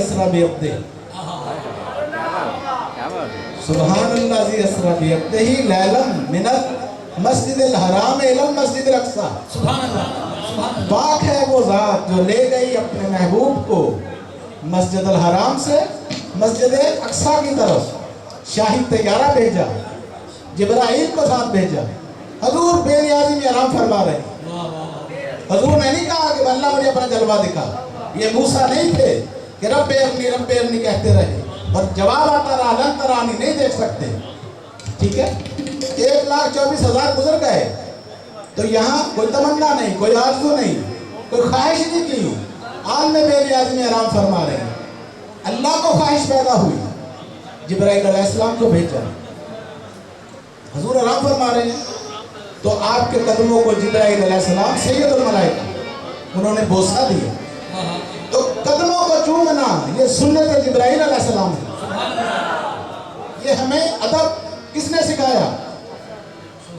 असरा बिअब्दे, सुबहानल्लाजी असरा बिअब्दिही लैलन मिनल मस्जिदिल हराम इलल मस्जिदिल अक्सा। पाक है वो ज़ात जो ले गई अपने महबूब को मस्जिदुल हराम से मस्जिद अक्सा की तरफ। शाही तैयारा भेजा, जिब्राइल को साथ भेजा। हजूर बेनियाज़ी में आराम फरमा रहे हैं। हजूर ने नहीं कहा कि अल्लाह मुझे अपना जलवा दिखा। ये मूसा नहीं थे कि रब्बे अरनी कहते रहे और जवाब आता रहा लन तरानी, नहीं देख सकते। ठीक है, 1,24,000 गुजर गए तो यहाँ कोई तमन्ना नहीं, कोई आरज़ू नहीं, कोई ख्वाहिश नहीं की। आलम बेनियाज़ी में आराम फरमा रहे हैं। अल्लाह को ख्वाहिश पैदा हुई, जिब्राइल अलैहिस्सलाम को भेजा, हजूर आराम फरमा रहे हैं। तो आपके कदमों को जिब्राइल अलैहिस्सलाम सैयदुल मलाइका उन्होंने बोसा दिया। तो कदमों को चूमना ये सुन्नत जिब्राइल अलैहिस्सलाम है। ये हमें अदब किसने सिखाया?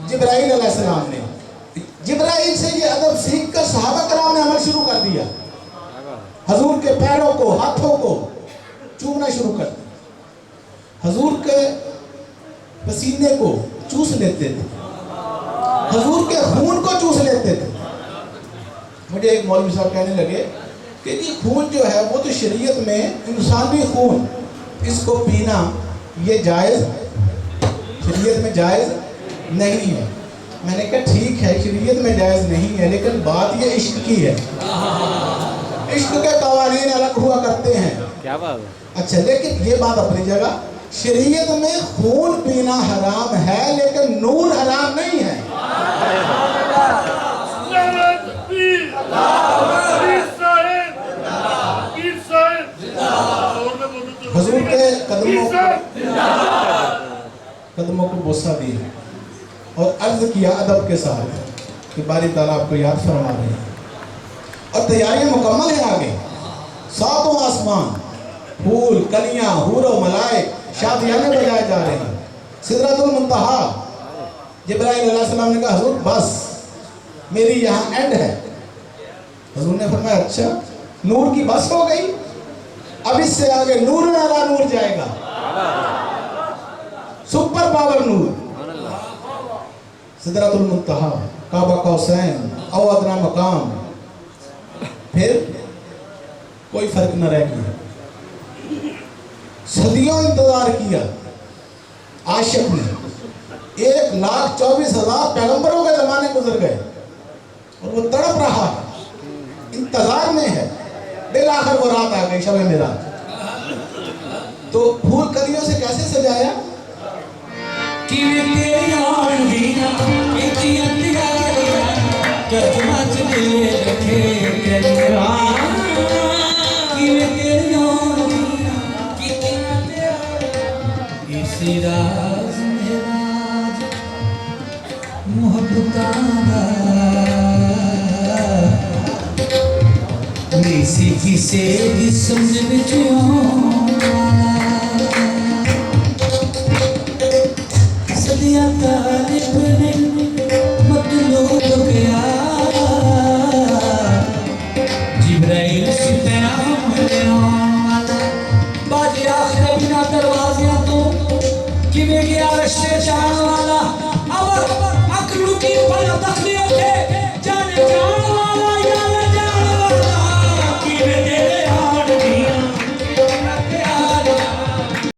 जिब्राइल अलैहिस्सलाम ने। जिब्राइल से ये अदब सीख कर सहाबा कराम ने अमल शुरू कर दिया। हजूर के पैरों को, हाथों को चूमना शुरू कर दिया। हजूर के पसीने को चूस लेते थे, हजूर के खून को चूस लेते थे। मुझे एक मौलवी साहब कहने लगे कि ये खून जो है वो तो शरीयत में इंसानी खून, इसको पीना ये जायज़, शरीयत में जायज़ नहीं है। मैंने कहा ठीक है, शरीयत में जायज़ नहीं है, लेकिन बात ये इश्क की है। इश्क के कवानीन अलग हुआ करते हैं। क्या बात है? अच्छा, लेकिन ये बात अपनी जगह, शरीयत में खून पीना हराम है लेकिन नूर हराम नहीं है। हजूर के कदमों को बोसा दिया और अर्ज किया अदब के साथ कि बारी ताला आपको याद फरमा रहे हैं। और तैयारियां मुकम्मल है आगे। सातों आसमान, फूल, कलियां, हूर और मलाइक शादियाने बजाए जा रहे हैं। सिदरतुल मुंतहा, जिब्राइल अलैहिस्सलाम ने कहा हजूर बस मेरी यहाँ एंड है। हजूर ने फरमाया अच्छा, नूर की बस हो गई, अब इससे आगे नूर अला नूर जाएगा, सुपर पावर नूर। सिदरतुल मुंतहा, काबा कौसैन औ अदना मकाम, फिर कोई फर्क न रह गया। सदियों इंतजार किया आशिक ने। 1,24,000 पैगंबरों के जमाने गुजर गए और वो तड़प रहा है, इंतजार में है। बिल आखिर वो रात आ गई, शब मेराज। तो फूल कलियों से कैसे सजाया? सीखी से समझ सदिया तारीफ ने मतलब गया जिब्राइल से पैगाम बाजी आखिर बिना दरवाज़ियां तो कि वे गया रश्ते चाहने वाला अब अक्ल की पल तखलियत